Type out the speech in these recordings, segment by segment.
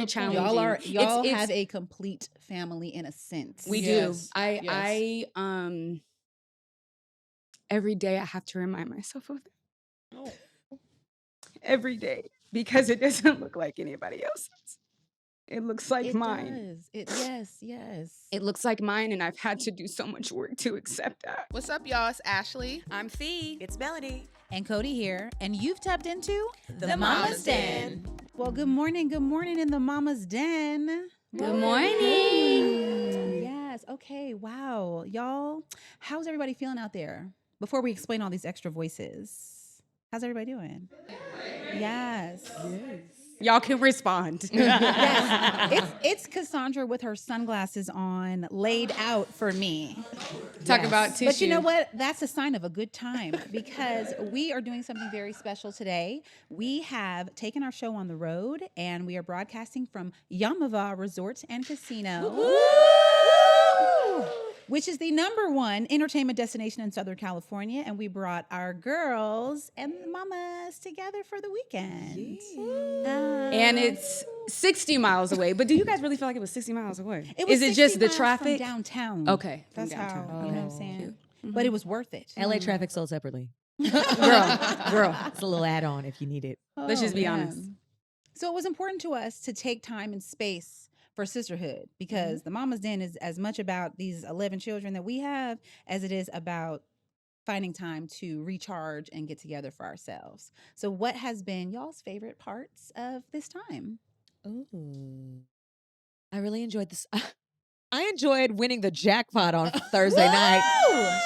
very challenging. Y'all have a complete family in a sense. We do. I every day I have to remind myself of that. Oh. Every day, because it doesn't look like anybody else's. It looks like mine. Yes. It looks like mine, and I've had to do so much work to accept that. What's up, y'all? It's Ashley. I'm Fee. It's Melanie. And Cody here. And you've tapped into The Mama's Den. Well, good morning in the Mama's Den. Good morning. Yes. Okay. Wow. Y'all, how's everybody feeling out there? Before we explain all these extra voices, how's everybody doing? Yes. Y'all can respond. Yes. It's Cassandra with her sunglasses on, laid out for me. Talk about tissue. But you know what? That's a sign of a good time because we are doing something very special today. We have taken our show on the road and we are broadcasting from Yaamava Resort and Casino. Which is the #1 entertainment destination in Southern California. And we brought our girls and the mamas together for the weekend. And it's 60 miles away. But do you guys really feel like it was 60 miles away? Is it just the traffic? From downtown. Okay. That's how, downtown. you know what I'm saying? But it was worth it. LA traffic sold separately. Girl. It's a little add-on if you need it. Let's just be honest. So it was important to us to take time and space for sisterhood because the Mama's Den is as much about these 11 children that we have as it is about finding time to recharge and get together for ourselves. So what has been y'all's favorite parts of this time? Ooh. I really enjoyed this. I enjoyed winning the jackpot on Thursday night.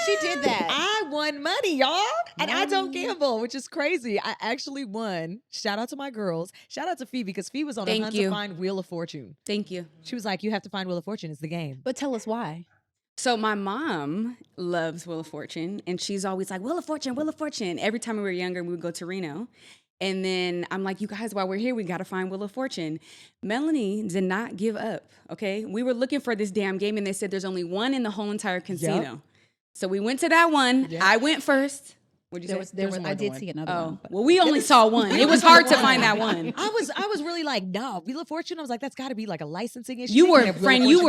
She did that. I won money, y'all. And I don't gamble, which is crazy. I actually won. Shout out to my girls. Shout out to Fee because Fee was on a hunt to find Wheel of Fortune. Thank you. She was like, you have to find Wheel of Fortune. It's the game. But tell us why. So my mom loves Wheel of Fortune, and she's always like, Wheel of Fortune, Wheel of Fortune. Every time we were younger, we would go to Reno. And then I'm like, you guys, while we're here, we got to find Wheel of Fortune. Melanie did not give up, okay? We were looking for this damn game, and they said there's only one in the whole entire casino. Yep. So we went to that one. Yep. I went first. What'd you say? I did see another one. Well, we only saw one. It was hard to find that one. I was really like, no, Wheel of Fortune. I was like, that's got to be like a licensing issue. You were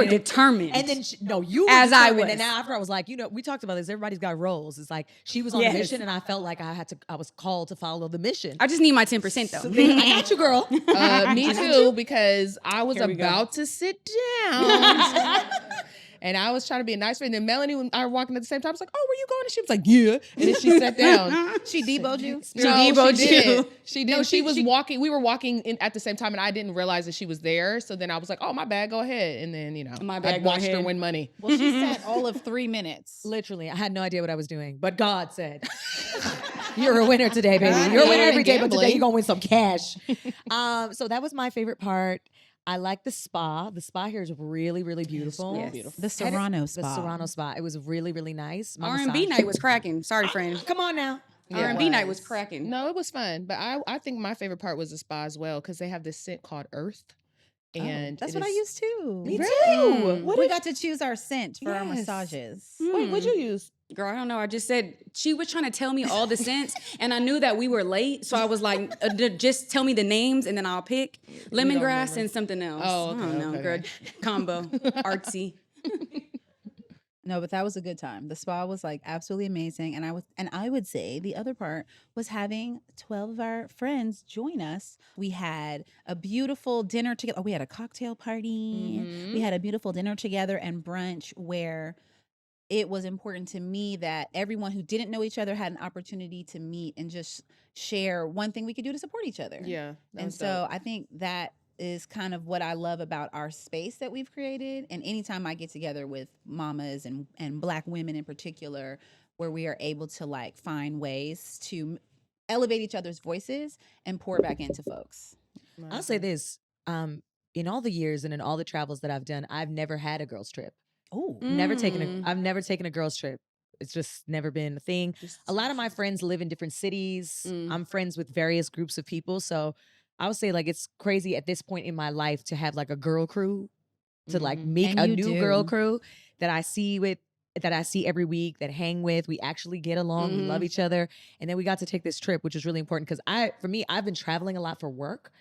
determined. And then, you were as determined. I was. And now after I was like, we talked about this. Everybody's got roles. It's like she was on a mission, and I felt like I was called to follow the mission. I just need my 10% though. So I got you, girl. Me too, because I was about to sit down. And I was trying to be a nice friend. And then Melanie, when I were walking at the same time, I was like, oh, where you going? And she was like, yeah. And then she sat down. She deboed you? She deboed you. She did. No, she was walking. We were walking in at the same time, and I didn't realize that she was there. So then I was like, oh, my bad. Go ahead. And then, I watched her win money. Well, she sat all of 3 minutes. Literally. I had no idea what I was doing. But God said, you're a winner today, baby. You're a winner every day, but today you're going to win some cash. So that was my favorite part. I like the spa. The spa here is really, really beautiful. Yes. Beautiful. The Serrano spa. The Serrano spa. It was really, really nice. R&B night was cracking. Sorry, friend. Come on now. R&B night was cracking. No, it was fun. But I think my favorite part was the spa as well because they have this scent called Earth. And that's what I used too. Me too. We got to choose our scent for our massages. Wait, what'd you use? Girl, I don't know. I just said she was trying to tell me all the scents, and I knew that we were late, so I was like, just tell me the names, and then I'll pick lemongrass and something else. Oh, okay, I don't know, girl. Combo, artsy. No, but that was a good time. The spa was like absolutely amazing, and I would say the other part was having 12 of our friends join us. We had a beautiful dinner together. Oh, we had a cocktail party. Mm-hmm. We had a beautiful dinner together and brunch where it was important to me that everyone who didn't know each other had an opportunity to meet and just share one thing we could do to support each other. Yeah. And so I think that is kind of what I love about our space that we've created. And anytime I get together with mamas and Black women in particular, where we are able to like find ways to elevate each other's voices and pour back into folks. I'll say this, in all the years and in all the travels that I've done, I've never had a girls trip. Oh, I've never taken a girls trip. It's just never been a thing. A lot of my friends live in different cities. I'm friends with various groups of people. So I would say like it's crazy at this point in my life to have like a girl crew, to like make a new girl crew that I see every week, that hang with. We actually get along. We love each other. And then we got to take this trip, which is really important because I've been traveling a lot for work.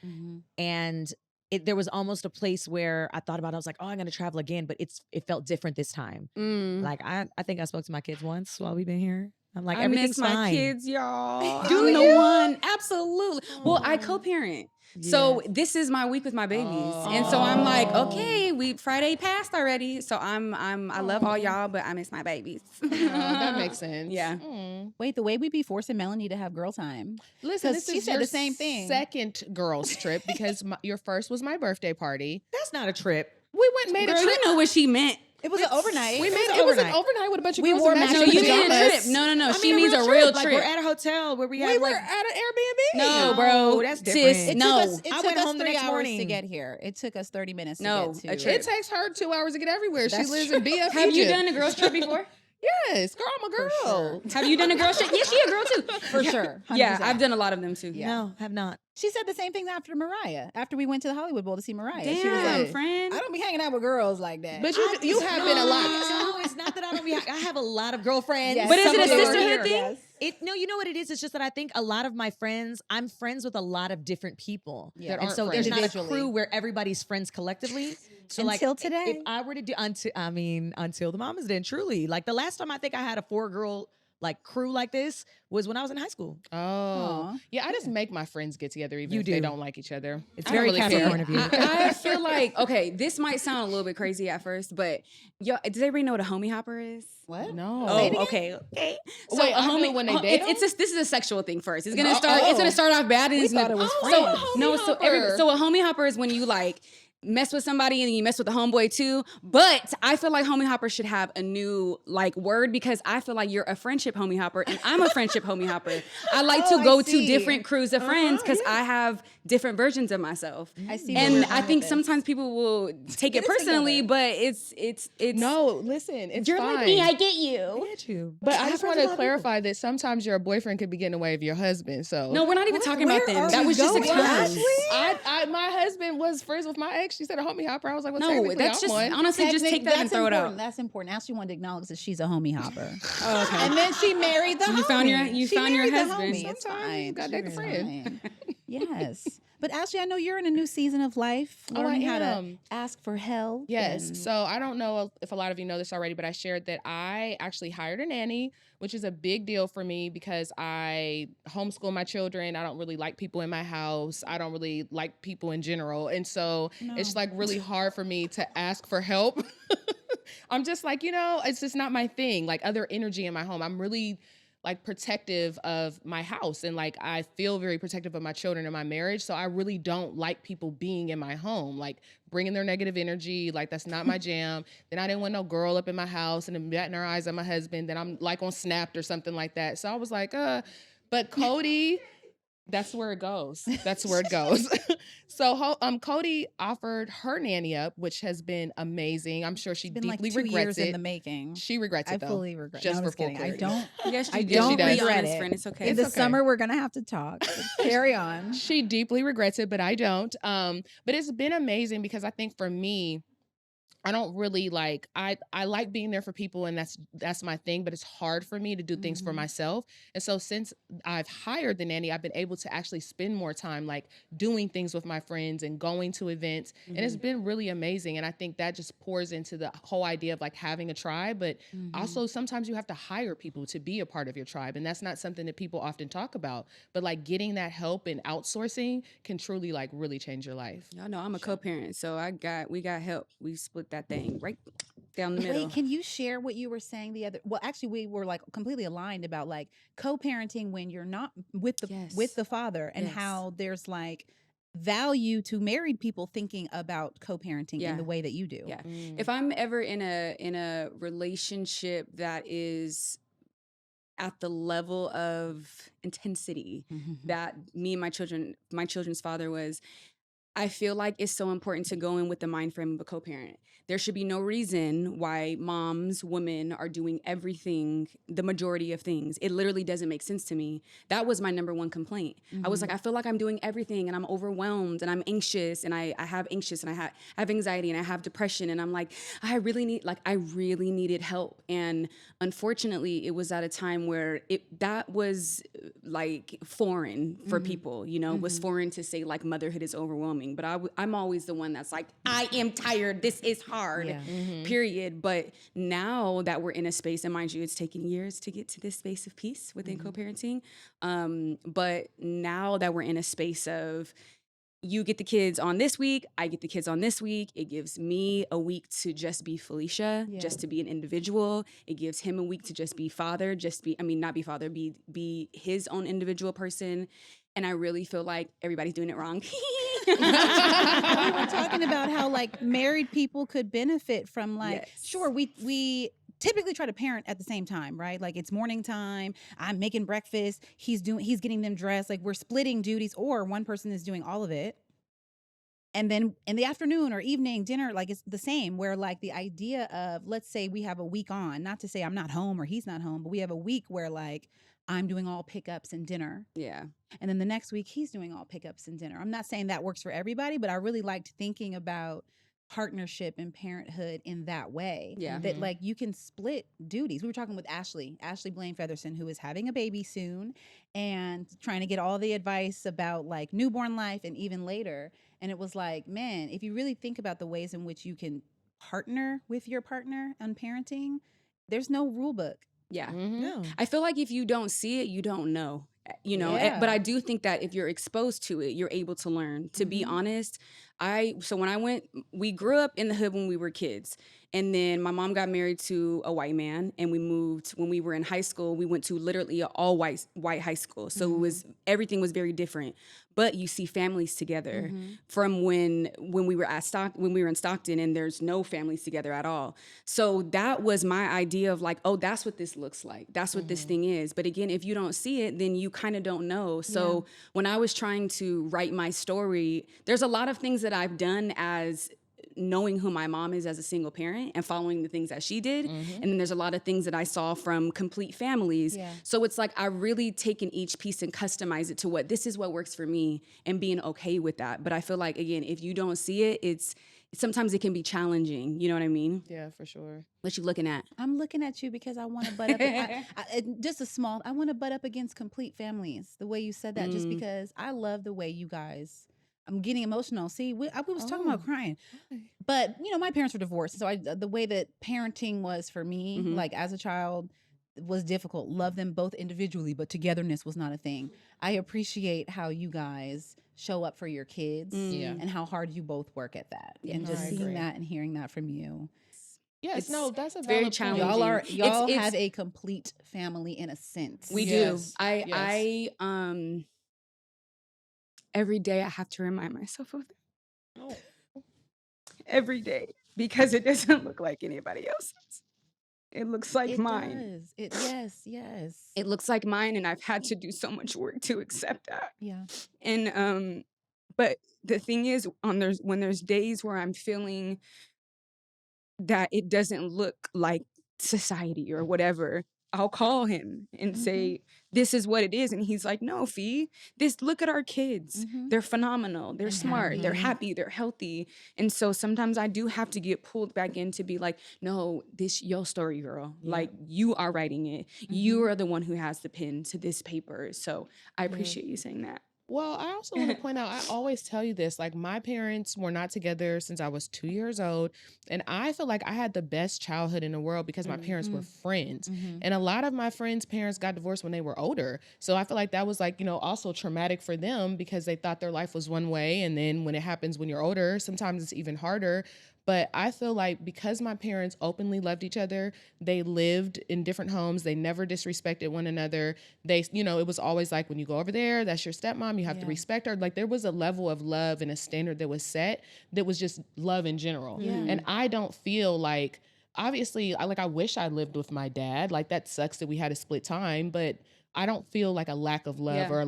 And there was almost a place where I thought about it. I was like, oh, I'm going to travel again, but it felt different this time. Like I think I spoke to my kids once while we've been here. I'm like, I everything's miss my fine. kids, y'all. Do I'm the you? one. Absolutely. Well, I co-parent. So this is my week with my babies. And so I'm like, okay, Friday passed already. So I love all y'all, but I miss my babies. That makes sense. Yeah. Wait, the way we be forcing Melanie to have girl time. Listen, 'Cause this she is said your the same thing. second girls trip because your first was my birthday party. That's not a trip. We went and made Girl, a trip. you know what she meant. It was an overnight. We made was it was an overnight. overnight with a bunch of We girls wore in matching No, you mean a pajamas. trip. No. I She mean, means a real Like trip. we're at a hotel where we We had were like. at an Airbnb. No, bro. that's Sis, different. no. It I took went us home the 3 next hours to morning. get here. It took us 30 minutes No, to a get trip. It takes her 2 hours to get everywhere. She That's lives true. in BF Have you Egypt. done a girls trip before? Yes, girl, I'm a girl. Have you done a girls trip? Yeah, she a girl too. For sure. 100%. Yeah, I've done a lot of them too. No, have not. She said the same thing after Mariah. After we went to the Hollywood Bowl to see Mariah. Damn, She was like, friend. I don't be hanging out with girls like that. But you have been a lot. No, it's not that I don't be. I have a lot of girlfriends. Yes. But is Some it a of them are sisterhood here. thing? Yes. No, you know what it is? It's just that I think a lot of my friends, I'm friends with a lot of different people. Yeah. And so aren't there's not a individually. crew where everybody's friends collectively. So Until like, today. If I were to do until the mamas did, truly. Like the last time I think I had a 4-girl like crew like this was when I was in high school. Oh, Aw. yeah. I just make my friends get together even You if they do. don't like each other. It's I don't very really care. Capricorn of you. I feel like, okay, this might sound a little bit crazy at first, but yo, does everybody know what a homie hopper is? What? No. Say it again? Okay. So Wait, a I do homie when they date this is a sexual thing first. It's gonna Oh, start. It's gonna start off bad, and We it's gonna, thought it was so friends. no. hopper. So a homie hopper is when you like mess with somebody and then you mess with the homeboy too. But I feel like homie hopper should have a new like word because I feel like you're a friendship homie hopper and I'm a friendship homie hopper. I like Oh, to I go to see. different crews of friends because I have different versions of myself. I see. where And we're I going think with this. sometimes people will take Get it it personally, together. but it's No, listen, it's you're fine. like me, I get you. Get you. But I have just friends want with a to lot of clarify that sometimes your boyfriend could be getting away with your husband. So No, we're not even talking about Where them. are That we was just a going, term. Ashley? my husband was friends with my ex. She said a homie hopper. I was like, well, No, technically that's I'm just one. honestly just take that and throw it important. out. That's important. Ashley wanted to acknowledge that she's a homie hopper. Oh, okay. And then she married the homie. You found your She husband. homie. It's Sometimes fine. you gotta date a It's friend. fine. Yes. But Ashley, I know you're in a new season of life, Oh, I learning how to am. ask for help. Yes. and- So I don't know if a lot of you know this already, but I shared that I actually hired a nanny, which is a big deal for me because I homeschool my children. I don't really like people in my house. I don't really like people in general. And so it's like really hard for me to ask for help. I'm just like, it's just not my thing. Like other energy in my home. I'm really like protective of my house and like I feel very protective of my children and my marriage. So I really don't like people being in my home, like bringing their negative energy. Like that's not my jam. Then I didn't want no girl up in my house and then batting her eyes at my husband. Then I'm like on Snapped or something like that. So I was like, but Cody, that's where it goes. That's where it goes. So Cody offered her nanny up, which has been amazing. I'm sure she It's been like deeply 2 regrets years it. in the making. She regrets I it though. fully regret. Just no, I'm for just full kidding. I clarity. don't. Yes, I you do. don't does. Be regret honest, it. friend. It's okay. In the okay. summer, we're gonna have to talk. Carry on. She deeply regrets it, but I don't. But it's been amazing because I think for me, I don't really like I like being there for people and that's my thing, but it's hard for me to do things for myself. And so since I've hired the nanny, I've been able to actually spend more time like doing things with my friends and going to events. And it's been really amazing. And I think that just pours into the whole idea of like having a tribe, but also sometimes you have to hire people to be a part of your tribe. And that's not something that people often talk about. But like getting that help and outsourcing can truly like really change your life. Y'all know I'm a co-parent, so we got help. We split that thing right down the middle. Wait, can you share what you were saying the other? Well, actually, we were like completely aligned about like co-parenting when you're not with the father, and Yes. how there's like value to married people thinking about co-parenting Yeah. in the way that you do. Yeah. If I'm ever in a relationship that is at the level of intensity that me and my children's father was, I feel like it's so important to go in with the mind frame of a co-parent. There should be no reason why moms, women are doing everything, the majority of things. It literally doesn't make sense to me. That was my number one complaint. I was like, I feel like I'm doing everything and I'm overwhelmed and I'm anxious and I have anxious and I have anxiety and I have depression. And I'm like, I really needed help. And unfortunately, it was at a time where that was like foreign for people, it was foreign to say like motherhood is overwhelming. doing. But I'm always the one that's like, I am tired. This is hard, Yeah. period. But now that we're in a space, and mind you, it's taken years to get to this space of peace within co-parenting. But now that we're in a space of, you get the kids on this week, I get the kids on this week. It gives me a week to just be Felicia, just to be an individual. It gives him a week to just be father, not be father, be his own individual person. And I really feel like everybody's doing it wrong. We were talking about how like married people could benefit from like, sure, we typically try to parent at the same time, right? Like it's morning time, I'm making breakfast, he's getting them dressed, like we're splitting duties, or one person is doing all of it. And then in the afternoon or evening dinner, like it's the same, where like the idea of, let's say we have a week on, not to say I'm not home or he's not home, but we have a week where like I'm doing all pickups and dinner. Yeah. And then the next week he's doing all pickups and dinner. I'm not saying that works for everybody, but I really liked thinking about partnership and parenthood in that way. Yeah. That like you can split duties. We were talking with Ashley Blaine Featherson, who is having a baby soon and trying to get all the advice about like newborn life and even later. And it was like, man, if you really think about the ways in which you can partner with your partner on parenting, there's no rule book. Yeah. No. I feel like if you don't see it, you don't know. Yeah. But I do think that if you're exposed to it, you're able to learn. To be honest, we grew up in the hood when we were kids. And then my mom got married to a white man, and we moved when we were in high school. We went to literally an all white high school. So everything was very different. But you see families together from when we were in Stockton, and there's no families together at all. So that was my idea of like, oh, that's what this looks like. That's what this thing is. But again, if you don't see it, then you kind of don't know. So when I was trying to write my story, there's a lot of things that I've done as knowing who my mom is as a single parent and following the things that she did. And then there's a lot of things that I saw from complete families. Yeah. So it's like I really taken each piece and customize it to this is what works for me, and being okay with that. But I feel like, again, if you don't see it, sometimes it can be challenging. You know what I mean? Yeah, for sure. What you looking at? I'm looking at you because I want to butt up. I want to butt up against complete families. The way you said that, just because I love the way you guys. I'm getting emotional. See, we was talking about crying, but my parents were divorced, so the way that parenting was for me, like as a child, was difficult. Love them both individually, but togetherness was not a thing. I appreciate how you guys show up for your kids, and how hard you both work at that, and just seeing that and hearing that from you. Yes, that's a very valid challenging. Y'all have a complete family in a sense. We do. I every day I have to remind myself of that. Every day, because it doesn't look like anybody else's. It looks like mine. Yes. It looks like mine, and I've had to do so much work to accept that. Yeah. And but the thing is, when there's days where I'm feeling that it doesn't look like society or whatever, I'll call him and say, this is what it is. And he's like, no, Fee, look at our kids. They're phenomenal. They're smart. They're happy. They're healthy. And so sometimes I do have to get pulled back in to be like, no, this your story, girl. Yeah. Like, you are writing it. You are the one who has the pen to this paper. So I appreciate you saying that. Well, I also want to point out, I always tell you this, like my parents were not together since I was 2 years old. And I feel like I had the best childhood in the world because my parents were friends. And a lot of my friends' parents got divorced when they were older. So I feel like that was like, also traumatic for them because they thought their life was one way. And then when it happens when you're older, sometimes it's even harder. But I feel like because my parents openly loved each other, they lived in different homes. They never disrespected one another. They, it was always like, when you go over there, that's your stepmom, you have to respect her. Like there was a level of love and a standard that was set that was just love in general. Yeah. And I don't feel like, obviously, I wish I lived with my dad. Like that sucks that we had a split time, but I don't feel like a lack of love or a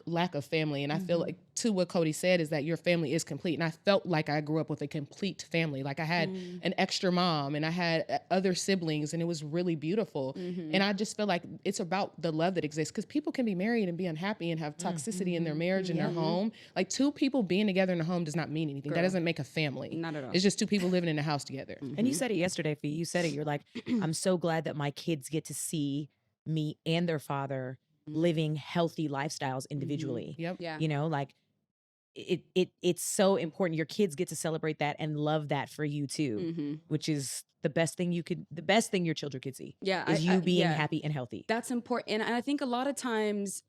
lack of family. And I feel like, to what Cody said, is that your family is complete. And I felt like I grew up with a complete family. Like I had an extra mom and I had other siblings, and it was really beautiful. And I just feel like it's about the love that exists, because people can be married and be unhappy and have toxicity in their marriage and their home. Like two people being together in a home does not mean anything. That doesn't make a family. Not at all. It's just two people living in a house together. And you said it yesterday, Fee. You said it. You're like, I'm so glad that my kids get to see me and their father living healthy lifestyles individually. Yep. Yeah. Like it's so important. Your kids get to celebrate that and love that for you too, Mm-hmm. which is the best thing your children could see Yeah, is you being yeah, happy and healthy. that's important. And I think a lot of times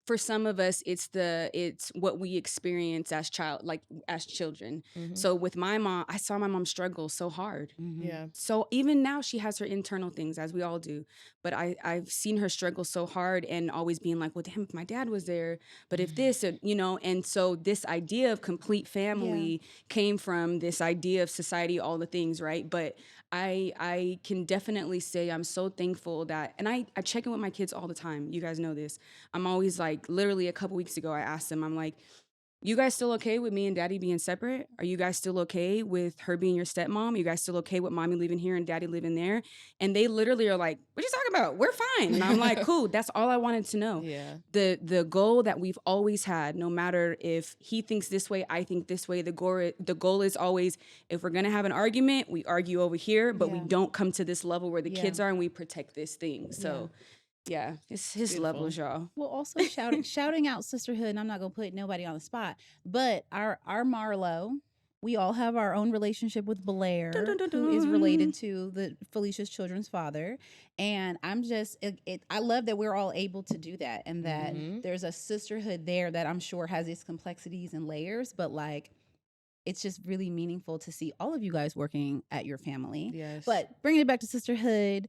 for some of us, it's what we experience as children. Mhm. So with my mom, I saw my mom struggle so hard. Yeah. So even now she has her internal things, as we all do. But I've seen her struggle so hard and always being like, well, damn, if my dad was there, but if this, and so this idea of complete family came from this idea of society, all the things, right? But I can definitely say I'm so thankful that, and I check in with my kids all the time. You guys know this. I'm always like, literally a couple weeks ago, I asked them, I'm like, you guys still okay with me and daddy being separate? Are you guys still okay with her being your stepmom? Are you guys still okay with mommy living here and daddy living there? And they literally are like, what are you talking about? We're fine. And I'm like, cool. That's all I wanted to know. Yeah. The goal that we've always had, no matter if he thinks this way, I think this way, the goal is always, if we're going to have an argument, we argue over here, but we don't come to this level where the kids are and we protect this thing. So yeah, it's his Beautiful. levels, y'all. Well, also shouting out sisterhood, and I'm not gonna put nobody on the spot, but our Marlo, we all have our own relationship with Blair, who is related to Felicia's children's father, and I'm just I love that we're all able to do that, and that there's a sisterhood there that I'm sure has its complexities and layers, but like, it's just really meaningful to see all of you guys working at your family. Yes. But bringing it back to sisterhood,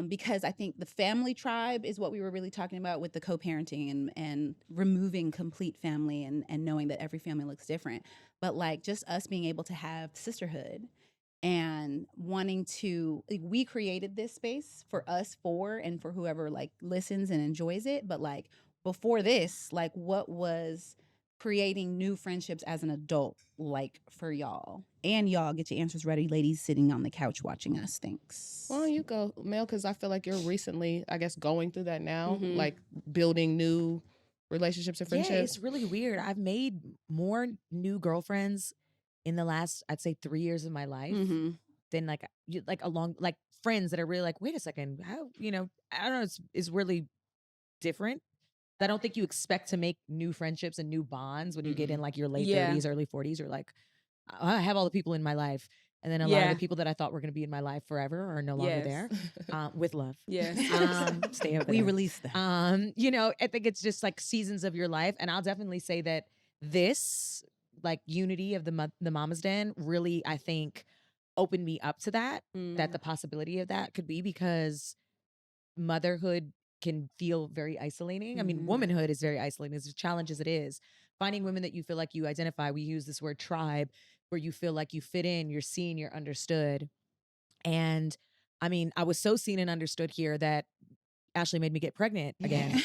because I think the family tribe is what we were really talking about with the co-parenting and removing complete family and knowing that every family looks different. But like, just us being able to have sisterhood and wanting to, like, we created this space for us and for whoever like listens and enjoys it. But like, before this, like, what was creating new friendships as an adult like for y'all? And y'all get your answers ready, ladies sitting on the couch watching us. Thanks. Well, you go, Mel, because I feel like you're recently, I guess, going through that now, Mhm. like building new relationships and friendships. Yeah, it's really weird. I've made more new girlfriends in the last, I'd say, 3 years of my life than like friends that are really like, wait a second, how, I don't know, it's really different. I don't think you expect to make new friendships and new bonds when you get in like your late 30s, early 40s. You're like, I have all the people in my life. And then a lot of the people that I thought were going to be in my life forever are no longer there. With love. Yes. Stay over We there. release them. I think it's just like seasons of your life. And I'll definitely say that this like unity of the Mama's Den really, I think, opened me up to that the possibility of that could be, because motherhood can feel very isolating. I mean, womanhood is very isolating, as a challenge as it is. Finding women that you feel like you identify, we use this word tribe, where you feel like you fit in, you're seen, you're understood. And I mean, I was so seen and understood here that Ashley made me get pregnant again,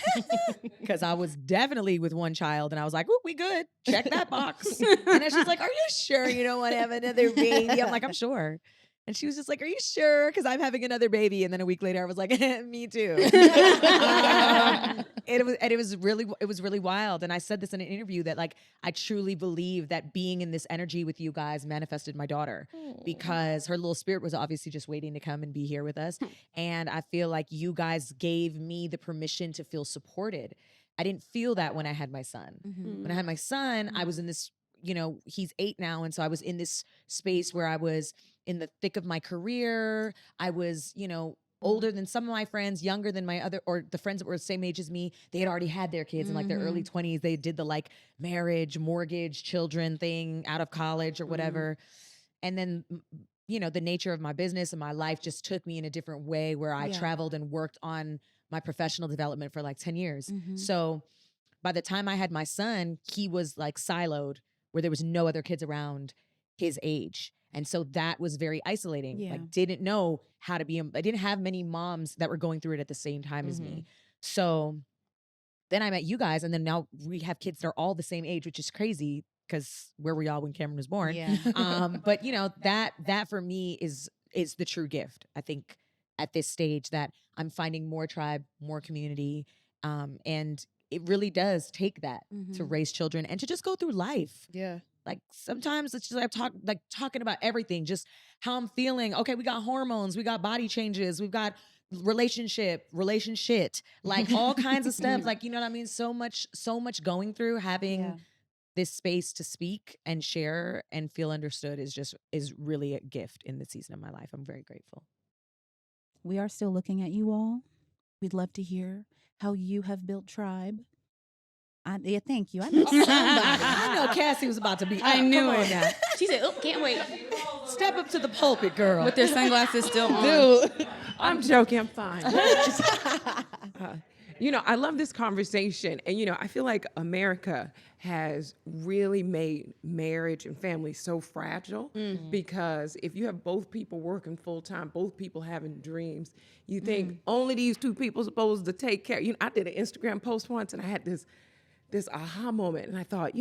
because I was definitely with one child and I was like, "Ooh, we good. Check that box." And then she's like, "Are you sure you don't want to have another baby?" I'm like, "I'm sure." And she was just like, "Are you sure? Because I'm having another baby." And then a week later, I was like, "Me too." It was really wild. And I said this in an interview that like I truly believe that being in this energy with you guys manifested my daughter, because her little spirit was obviously just waiting to come and be here with us. And I feel like you guys gave me the permission to feel supported. I didn't feel that when I had my son. When I had my son, I was in this, he's 8 now. And so I was in this space where I was in the thick of my career. I was, older than some of my friends, younger than the friends that were the same age as me. They had already had their kids in like their early 20s. They did the like marriage, mortgage, children thing out of college or whatever. And then, the nature of my business and my life just took me in a different way, where I traveled and worked on my professional development for like 10 years. So by the time I had my son, he was like siloed, where there was no other kids around his age. And so that was very isolating. Like, didn't know how to be, I didn't have many moms that were going through it at the same time as me. So then I met you guys, and then now we have kids that are all the same age, which is crazy, because where were y'all when Cameron was born? But that for me is the true gift. I think at this stage that I'm finding more tribe, more community. And it really does take that to raise children and to just go through life. Yeah. Like sometimes it's just talking about everything, just how I'm feeling. Okay, we got hormones, we got body changes, we've got relationship, like all kinds of stuff. Like, you know what I mean? So much going through, having this space to speak and share and feel understood is really a gift in this season of my life. I'm very grateful. We are still looking at you all. We'd love to hear how you have built tribe. Thank you. I know somebody. I know Cassie was about to be. I knew Come on it. now. She said, "Oh, can't wait." Step up to the pulpit, girl. With their sunglasses still on. Dude. I'm joking. I'm fine. I love this conversation. And, I feel like America has really made marriage and family so fragile because if you have both people working full time, both people having dreams, you think only these two people supposed to take care. I did an Instagram post once and I had this aha moment. And I thought,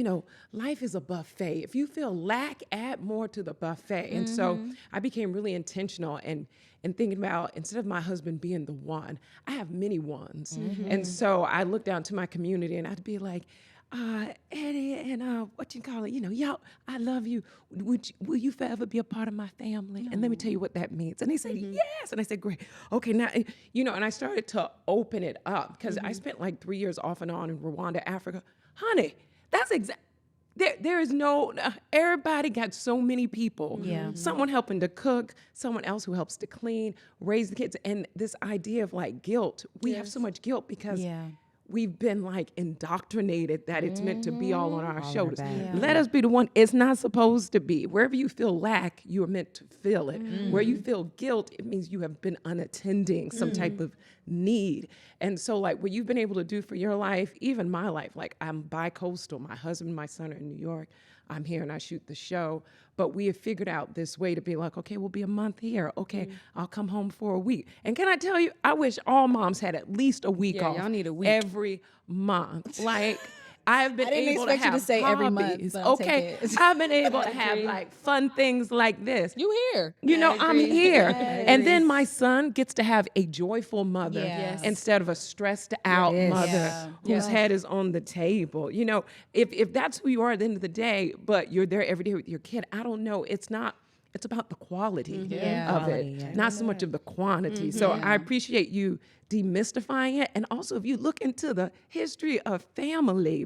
life is a buffet. If you feel lack, add more to the buffet. And so I became really intentional and thinking about, instead of my husband being the one, I have many ones. And so I look down to my community and I'd be like, Eddie and what you call it, y'all, I love you. Will you forever be a part of my family? And let me tell you what that means. And they say, yes. And I said, great. Okay, now, and I started to open it up because I spent like 3 years off and on in Rwanda, Africa. Honey, that's there is no, everybody got so many people. Yeah. Someone helping to cook, someone else who helps to clean, raise the kids. And this idea of like guilt, we have so much guilt because we've been like indoctrinated that it's meant to be all on our shoulders. Let us be the one. It's not supposed to be. Wherever you feel lack, you are meant to feel it. Where you feel guilt, it means you have been unattending some type of need. And so like what you've been able to do for your life, even my life, like I'm bi-coastal. My husband and my son are in New York. I'm here and I shoot the show. But we have figured out this way to be like, okay, we'll be a month here. Okay, I'll come home for a week. And can I tell you, I wish all moms had at least a week off. Y'all need a week. Every month. Like, I've been able to expect you have to say every month, hobbies. but I'll take Okay, it. I've been able to have like fun things like this. You here? I'm here. And then my son gets to have a joyful mother Yes. instead of a stressed out mother Yeah. whose head is on the table. If that's who you are at the end of the day, but you're there every day with your kid, I don't know. It's about the quality Yeah. of Quality, it, yeah. not so much of the quantity. So I appreciate you demystifying it. And also, if you look into the history of family,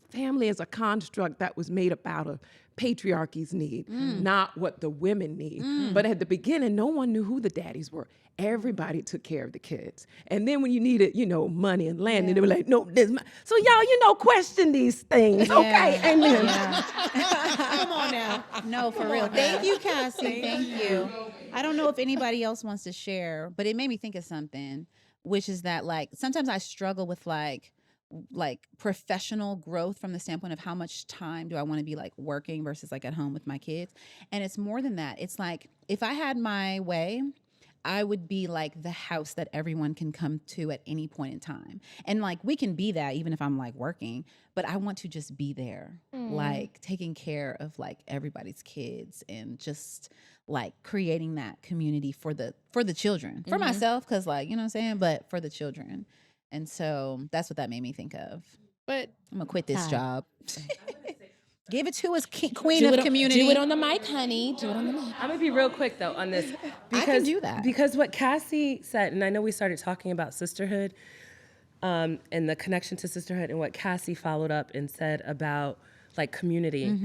family is a construct that was made up out of patriarchy's need, not what the women need. But at the beginning, no one knew who the daddies were. Everybody took care of the kids. And then when you needed, money and land, and they were like, no, this is so y'all, question these things. Okay, amen. Come on now. No, for real. Thank you, Cassie. Thank you. I don't know if anybody else wants to share, but it made me think of something, which is that like sometimes I struggle with like professional growth from the standpoint of how much time do I want to be like working versus like at home with my kids. And it's more than that. It's like if I had my way, I would be like the house that everyone can come to at any point in time. And like we can be that even if I'm like working, but I want to just be there, like taking care of like everybody's kids and just like creating that community for the children, for myself, because like, you know what I'm saying, but for the children. And so that's what that made me think of. But I'm gonna quit this job. Give it to us, queen of community. Do it on the mic, honey. Do it on the mic. I'm gonna be real quick though on this because can do that. because what Cassie said, and I know we started talking about sisterhood, and the connection to sisterhood, and what Cassie followed up and said about like community.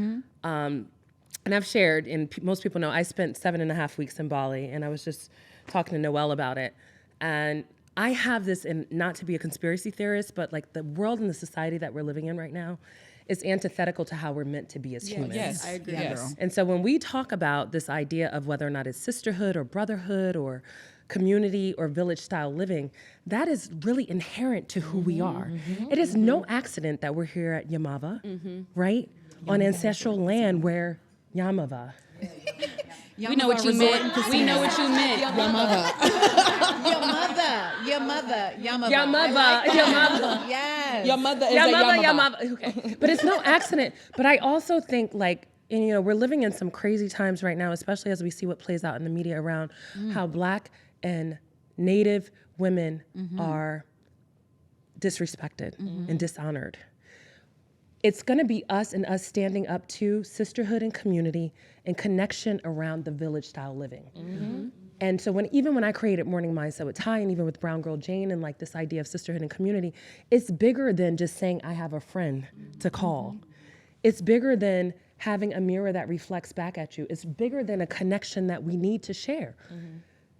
And I've shared, and most people know, I spent 7.5 weeks in Bali, and I was just talking to Noelle about it, and I have this, and not to be a conspiracy theorist, but like the world and the society that we're living in right now is antithetical to how we're meant to be as humans. Yes, I agree. Yes. And so when we talk about this idea of whether or not it's sisterhood or brotherhood or community or village style living, that is really inherent to who we are. It is no accident that we're here at Yaamava, right? On ancestral land where Yaamava. We know what you meant. We know what you meant. Your mother. Yaamava. Yes. Your mother is a Yaamava. Yaamava. Okay. But it's no accident. But I also think like, and we're living in some crazy times right now, especially as we see what plays out in the media around how Black and Native women are disrespected and dishonored. It's going to be us and us standing up to sisterhood and community and connection around the village style living. And so even when I created Morning Mindset with Tai and even with Brown Girl Jane and like this idea of sisterhood and community, it's bigger than just saying I have a friend to call. It's bigger than having a mirror that reflects back at you. It's bigger than a connection that we need to share.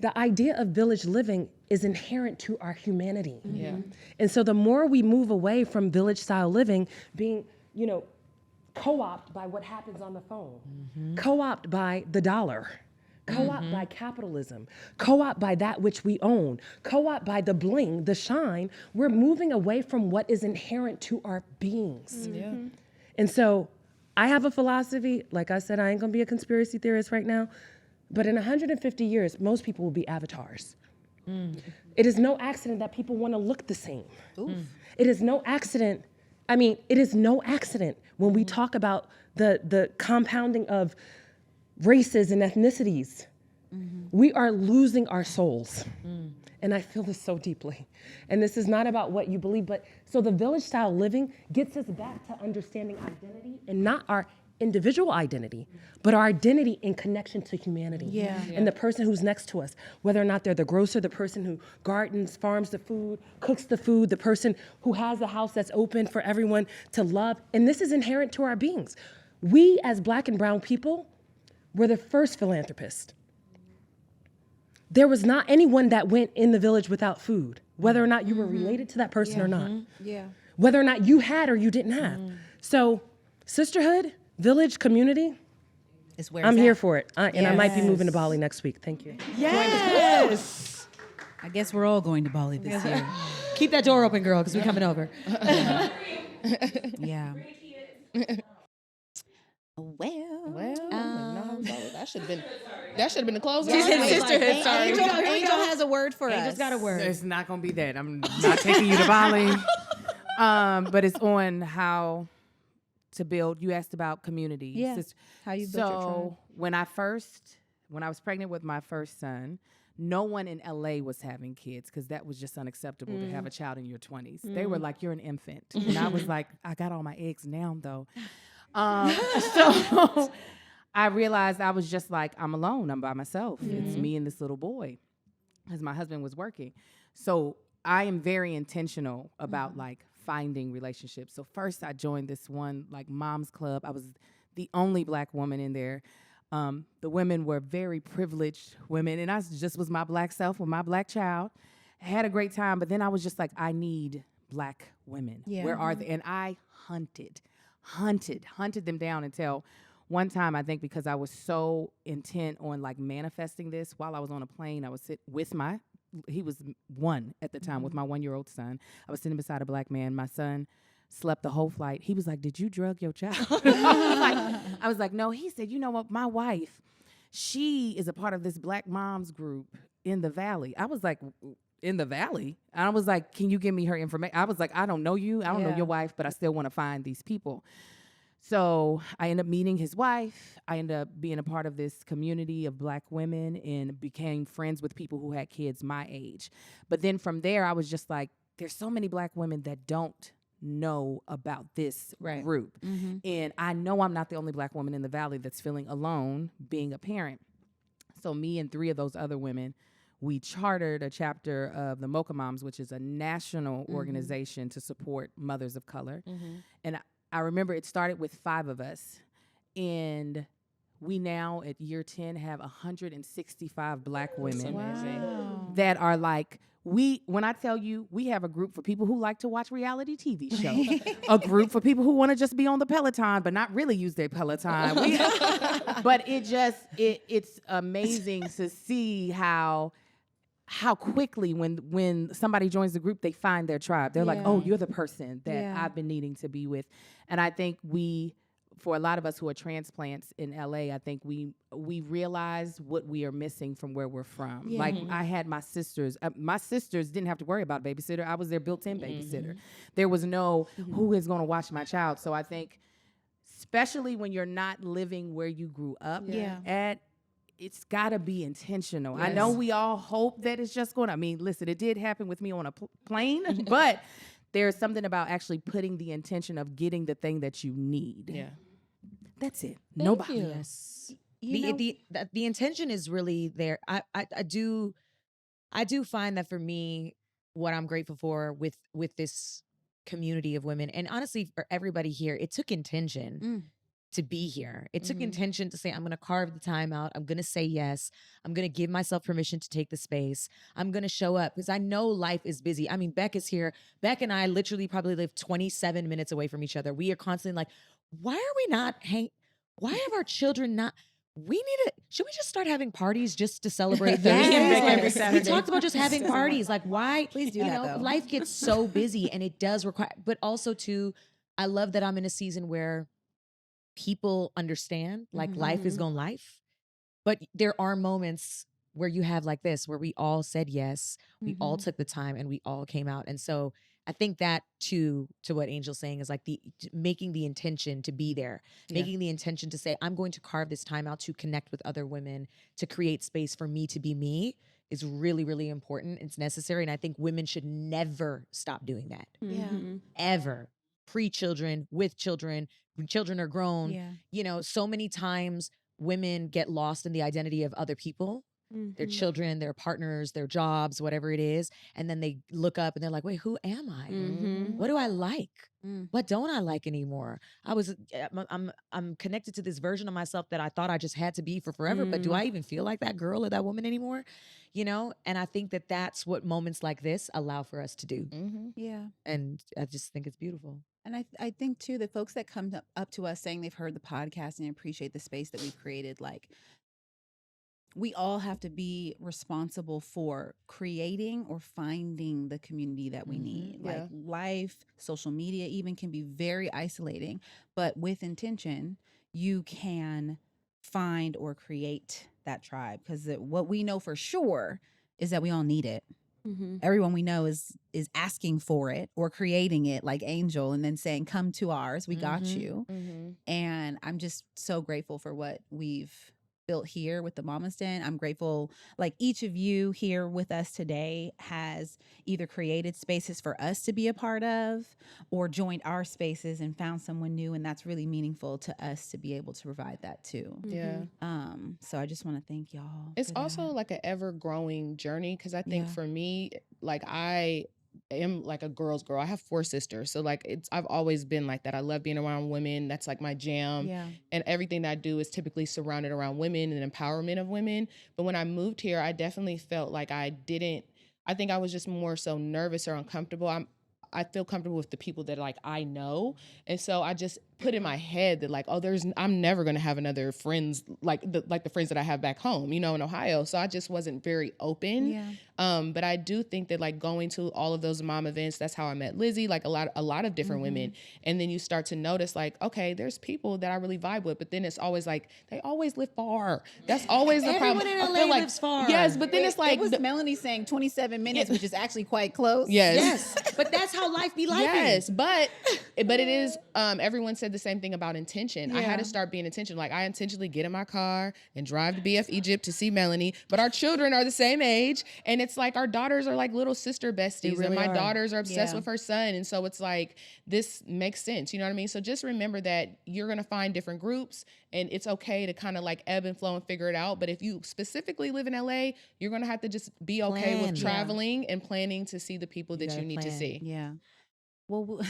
The idea of village living is inherent to our humanity. Yeah. And so the more we move away from village style living, being, co-opted by what happens on the phone, co-opted by the dollar, co-opted by capitalism, co-opted by that which we own, co-opted by the bling, the shine, we're moving away from what is inherent to our beings. And so I have a philosophy, like I said, I ain't gonna be a conspiracy theorist right now, but in 150 years, most people will be avatars. It is no accident that people wanna look the same. It is no accident, it is no accident when we talk about the compounding of races and ethnicities. We are losing our souls. And I feel this so deeply. And this is not about what you believe, but so the village style living gets us back to understanding identity, and not our individual identity, but our identity in connection to humanity. And the person who's next to us, whether or not they're the grocer, the person who gardens, farms the food, cooks the food, the person who has the house that's open for everyone to love. And this is inherent to our beings. We as Black and brown people were the first philanthropists. There was not anyone that went in the village without food, whether or not you were related to that person or not. Whether or not you had or you didn't have. So sisterhood, village, community, It's where I'm it's here at. for it. And I might be moving to Bali next week. Thank you. Yes. I guess we're all going to Bali this year. Keep that door open, girl, because we're coming over. Yeah. No, that should have been the closing. Sisterhood, sorry. Angel has a word for us. Angel's got a word. It's not gonna be that. I'm not taking you to Bali. But it's on how to build. You asked about community. Yeah. How you built your tribe. So when I was pregnant with my first son, no one in LA was having kids because that was just unacceptable to have a child in your 20s. They were like, "You're an infant," and I was like, "I got all my eggs now, though." So I realized I was just like, I'm alone. I'm by myself. It's me and this little boy, because my husband was working. So I am very intentional about like finding relationships. So first I joined this one like mom's club. I was the only Black woman in there. The women were very privileged women, and I just was my Black self with my Black child. I had a great time, but then I was just like, I need Black women. Yeah. Where are they? And I hunted them down until one time, I think because I was so intent on like manifesting this, while I was on a plane, I was sit with he was one at the time with my 1-year-old son. I was sitting beside a Black man. My son slept the whole flight. He was like, "Did you drug your child?" I was like, "No." He said, "You know what? My wife, she is a part of this Black moms group in the Valley." I was like, "In the Valley?" And I was like, "Can you give me her information?" I was like, "I don't know you. I don't know your wife, but I still want to find these people." So I ended up meeting his wife. I ended up being a part of this community of Black women and became friends with people who had kids my age. But then from there, I was just like, there's so many Black women that don't know about this group. And I know I'm not the only Black woman in the Valley that's feeling alone being a parent. So me and 3 of those other women, we chartered a chapter of the Mocha Moms, which is a national organization to support mothers of color. And I remember it started with 5 of us, and we now at year 10 have 165 Black women that are like, when I tell you, we have a group for people who like to watch reality TV shows, a group for people who want to just be on the Peloton but not really use their Peloton. But it's amazing to see how quickly when somebody joins the group, they find their tribe. They're like, "Oh, you're the person that I've been needing to be with." And I think for a lot of us who are transplants in LA, I think we realize what we are missing from where we're from. Like I had my sisters. My sisters didn't have to worry about a babysitter. I was their built-in babysitter. There was no who is going to watch my child. So I think, especially when you're not living where you grew up at, it's got to be intentional. I know we all hope that it's just going to, listen, it did happen with me on a plane, but there's something about actually putting the intention of getting the thing that you need. Yeah. That's it. Nobody. Yes. The intention is really there. I do find that for me, what I'm grateful for with this community of women. And honestly, for everybody here, it took intention to be here. It took intention to say, I'm going to carve the time out. I'm going to say yes. I'm going to give myself permission to take the space. I'm going to show up because I know life is busy. I mean, Beck is here. Beck and I literally probably live 27 minutes away from each other. We are constantly like, why are we not why have our children not? Should we just start having parties just to celebrate Thursdays? every We Saturday. talked about just having parties. Like, why? Please do that, though. Life gets so busy and it does require, but also too, I love that I'm in a season where people understand, like life is going life. But there are moments where you have like this, where we all said yes, we all took the time and we all came out. And so I think that too, to what Angel's saying, is like making the intention to be there, making the intention to say, I'm going to carve this time out to connect with other women, to create space for me to be me, is really, really important. It's necessary. And I think women should never stop doing that. Ever. Pre-children, with children, when children are grown. So many times women get lost in the identity of other people, their children, their partners, their jobs, whatever it is. And then they look up and they're like, wait, who am I? What do I like? What don't I like anymore? I'm connected to this version of myself that I thought I just had to be for forever, but do I even feel like that girl or that woman anymore? And I think that that's what moments like this allow for us to do. Yeah. And I just think it's beautiful. And I think too, the folks that come up to us saying they've heard the podcast and appreciate the space that we've created, like, we all have to be responsible for creating or finding the community that we need. Like, life, social media even can be very isolating, but with intention, you can find or create that tribe. Because what we know for sure is that we all need it. Everyone we know is asking for it or creating it, like Angel, and then saying, come to ours, we got you. And I'm just so grateful for what we've built here with the Mama's Den. I'm grateful, like, each of you here with us today has either created spaces for us to be a part of or joined our spaces and found someone new, and that's really meaningful to us to be able to provide that too. So I just want to thank y'all. It's also like an ever growing journey, because I think for me, like, I am like a girl's girl. I have 4 sisters. So like I've always been like that. I love being around women. That's like my jam. And everything that I do is typically surrounded around women and empowerment of women. But when I moved here, I definitely felt like I think I was just more so nervous or uncomfortable. I feel comfortable with the people that like I know. And so I just put in my head that like, I'm never going to have another friends like the friends that I have back home, in Ohio. So I just wasn't very open. But I do think that like going to all of those mom events, that's how I met Lizzie, like a lot of different women. And then you start to notice like, okay, there's people that I really vibe with, but then it's always like, they always live far. That's always the problem. Everyone in LA lives far. Yes, but then it's like. It was Melanie saying 27 minutes, which is actually quite close. Yes. But that's how life be life. Yes, but it is, everyone said the same thing about intention. I had to start being intentional. Like, I intentionally get in my car and drive to BF Egypt to see Melanie, but our children are the same age, and it's like our daughters are like little sister besties, really and my are. daughters are obsessed with her son, and so it's like, this makes sense, you know what I mean? So just remember that you're gonna find different groups, and it's okay to kind of like ebb and flow and figure it out, but if you specifically live in LA, you're gonna have to just be okay Plan. with traveling and planning to see the people that you need to plan. see. Yeah. Well,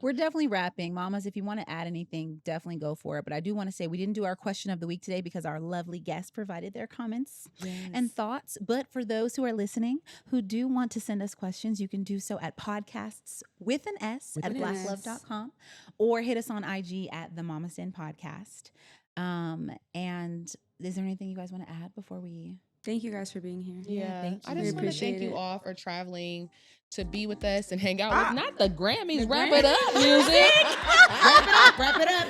we're definitely wrapping. Mamas, if you want to add anything, definitely go for it. But I do want to say we didn't do our question of the week today because our lovely guests provided their comments and thoughts. But for those who are listening who do want to send us questions, you can do so at podcasts with an S at blacklove.com or hit us on IG at the Mama's Den Podcast. And is there anything you guys want to add before we... Thank you guys for being here. Yeah, thank I you. just want to thank you it. all for traveling to be with us and hang out with not the Grammys. Wrap it up, music. Wrap it up.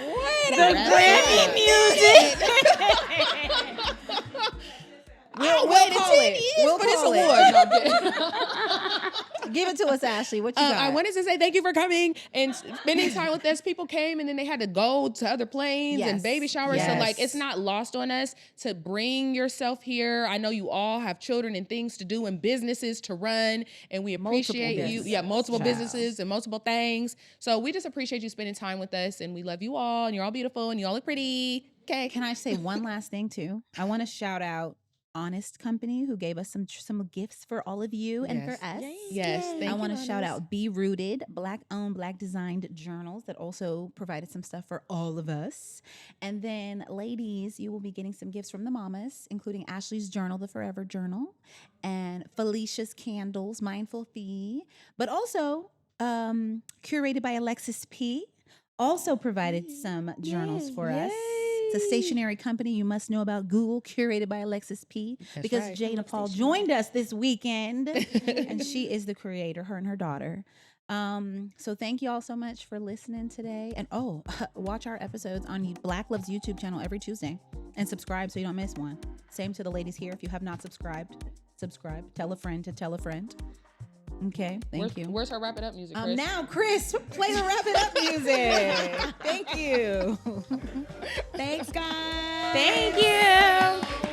We'll call it. We'll for this call it. award. No, I'm kidding. Give it to us, Ashley. What you got? I wanted to say thank you for coming and spending time with us. People came and then they had to go to other planes and Yes. baby showers. Yes. So like, it's not lost on us to bring yourself here. I know you all have children and things to do and businesses to run, and we appreciate you. businesses. Yeah, multiple Child. businesses and multiple things. So we just appreciate you spending time with us, and we love you all, and you're all beautiful and you all look pretty. Okay. Can I say one last thing too? I want to shout out Honest Company, who gave us some gifts for all of you and for us. Yes, thank you. I want to shout Honest. out Be Rooted, Black-owned, Black-designed journals that also provided some stuff for all of us. And then, ladies, you will be getting some gifts from the mamas, including Ashley's journal, the Forever Journal, and Felicia's candles, Mindful Fee, but also curated by Alexis P. Also provided some journals for us. It's a stationery company you must know about. Google, curated by Alexis P. Because right. Jada Paul joined us this weekend, and she is the creator, her and her daughter. So thank you all so much for listening today. And watch our episodes on Black Love's YouTube channel every Tuesday, and subscribe so you don't miss one. Same to the ladies here. If you have not subscribed, subscribe. Tell a friend to tell a friend. Okay, thank you. Where's her wrap it up music, Chris? Now, Chris, play the wrap it up music. Thank you. Thanks, guys. Thank you.